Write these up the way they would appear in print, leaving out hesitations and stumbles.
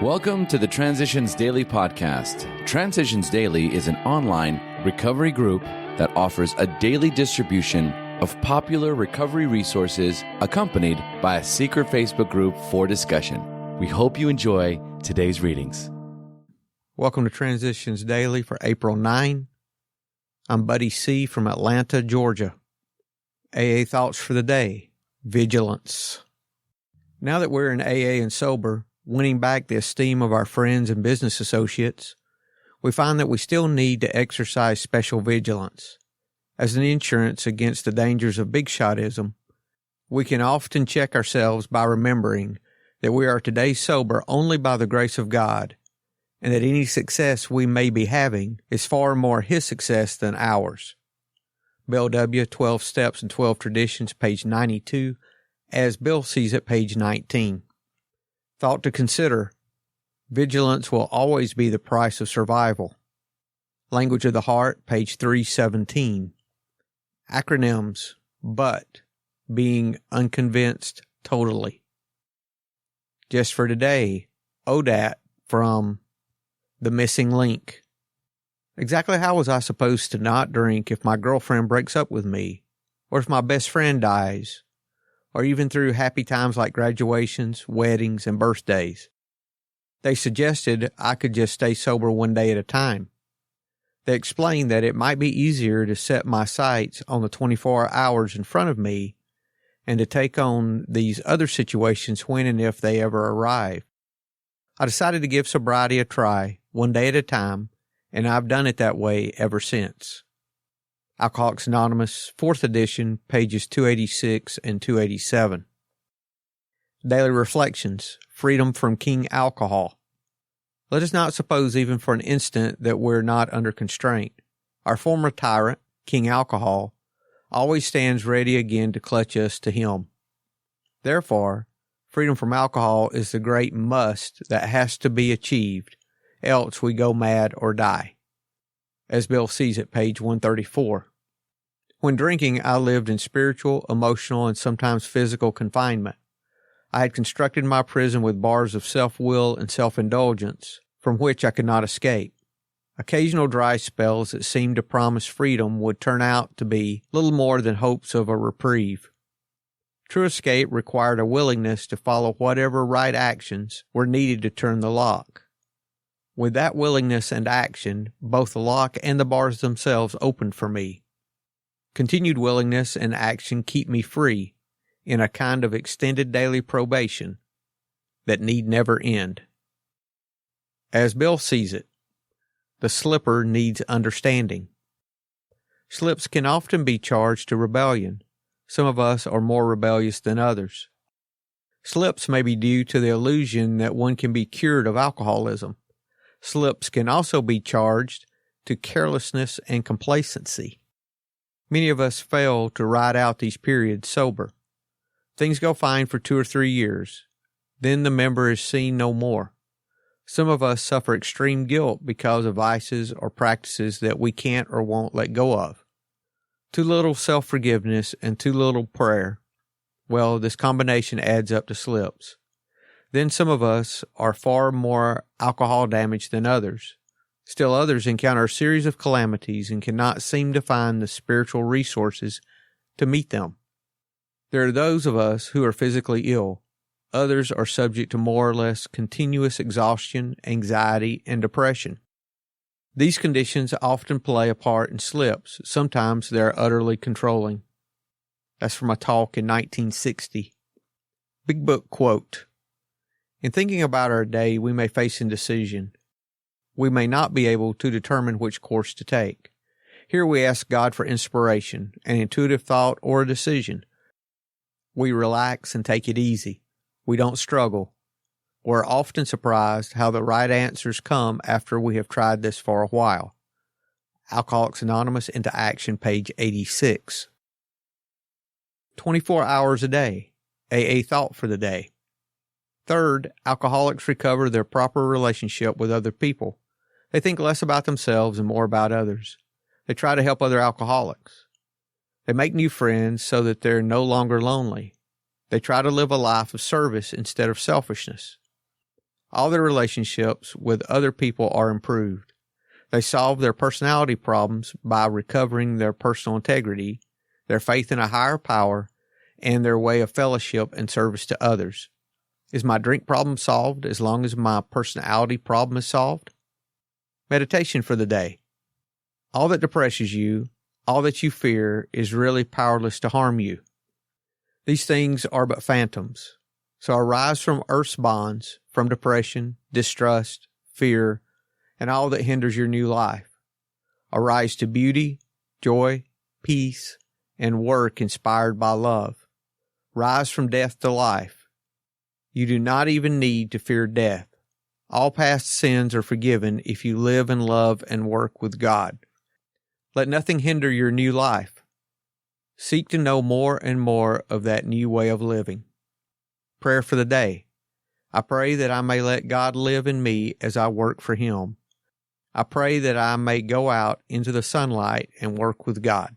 Welcome to the Transitions Daily podcast. Transitions Daily is an online recovery group that offers a daily distribution of popular recovery resources accompanied by a secret Facebook group for discussion. We hope you enjoy today's readings. Welcome to Transitions Daily for April 9. I'm Buddy C. from Atlanta, Georgia. AA thoughts for the day: Vigilance. Now that we're in AA and sober, winning back the esteem of our friends and business associates, we find that we still need to exercise special vigilance. As an insurance against the dangers of big shotism, we can often check ourselves by remembering that we are today sober only by the grace of God, and that any success we may be having is far more His success than ours. Bill W., 12 Steps and 12 Traditions, page 92, as Bill sees it, page 19. Thought to consider: vigilance will always be the price of survival. Language of the Heart, page 317. Acronyms: BUT, being unconvinced totally. Just for today, ODAT from The Missing Link. Exactly how was I supposed to not drink if my girlfriend breaks up with me, or if my best friend dies, or even through happy times like graduations, weddings, and birthdays? They suggested I could just stay sober one day at a time. They explained that it might be easier to set my sights on the 24 hours in front of me and to take on these other situations when and if they ever arrive. I decided to give sobriety a try, one day at a time, and I've done it that way ever since. Alcoholics Anonymous, 4th edition, pages 286 and 287. Daily Reflections: Freedom from King Alcohol. Let us not suppose even for an instant that we're not under constraint. Our former tyrant, King Alcohol, always stands ready again to clutch us to him. Therefore, freedom from alcohol is the great must that has to be achieved, else we go mad or die. As Bill sees it, page 134. When drinking, I lived in spiritual, emotional, and sometimes physical confinement. I had constructed my prison with bars of self-will and self-indulgence, from which I could not escape. Occasional dry spells that seemed to promise freedom would turn out to be little more than hopes of a reprieve. True escape required a willingness to follow whatever right actions were needed to turn the lock. With that willingness and action, both the lock and the bars themselves opened for me. Continued willingness and action keep me free in a kind of extended daily probation that need never end. As Bill sees it, the slipper needs understanding. Slips can often be charged to rebellion. Some of us are more rebellious than others. Slips may be due to the illusion that one can be cured of alcoholism. Slips can also be charged to carelessness and complacency. Many of us fail to ride out these periods sober. Things go fine for 2 or 3 years. Then the member is seen no more. Some of us suffer extreme guilt because of vices or practices that we can't or won't let go of. Too little self-forgiveness and too little prayer. Well, this combination adds up to slips. Then some of us are far more alcohol damaged than others. Still others encounter a series of calamities and cannot seem to find the spiritual resources to meet them. There are those of us who are physically ill. Others are subject to more or less continuous exhaustion, anxiety, and depression. These conditions often play a part in slips. Sometimes they are utterly controlling. That's from a talk in 1960. Big Book quote: in thinking about our day, we may face indecision. We may not be able to determine which course to take. Here we ask God for inspiration, an intuitive thought, or a decision. We relax and take it easy. We don't struggle. We're often surprised how the right answers come after we have tried this for a while. Alcoholics Anonymous into Action, page 86. 24 hours a day. AA thought for the day. Third, alcoholics recover their proper relationship with other people. They think less about themselves and more about others. They try to help other alcoholics. They make new friends so that they're no longer lonely. They try to live a life of service instead of selfishness. All their relationships with other people are improved. They solve their personality problems by recovering their personal integrity, their faith in a higher power, and their way of fellowship and service to others. Is my drink problem solved as long as my personality problem is solved? Meditation for the day. All that depresses you, all that you fear, is really powerless to harm you. These things are but phantoms. So arise from earth's bonds, from depression, distrust, fear, and all that hinders your new life. Arise to beauty, joy, peace, and work inspired by love. Rise from death to life. You do not even need to fear death. All past sins are forgiven if you live and love and work with God. Let nothing hinder your new life. Seek to know more and more of that new way of living. Prayer for the day. I pray that I may let God live in me as I work for Him. I pray that I may go out into the sunlight and work with God.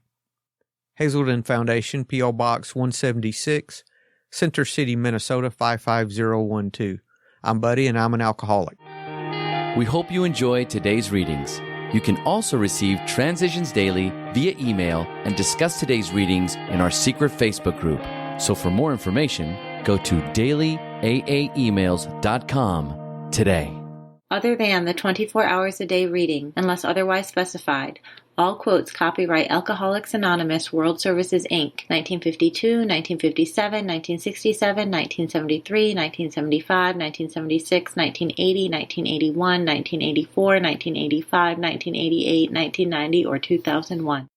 Hazelden Foundation, P.O. Box 176, Center City, Minnesota 55012. I'm Buddy, and I'm an alcoholic. We hope you enjoyed today's readings. You can also receive Transitions Daily via email and discuss today's readings in our secret Facebook group. So for more information, go to dailyaaemails.com today. Other than the 24 hours a day reading, unless otherwise specified, all quotes copyright Alcoholics Anonymous World Services, Inc., 1952, 1957, 1967, 1973, 1975, 1976, 1980, 1981, 1984, 1985, 1988, 1990, or 2001.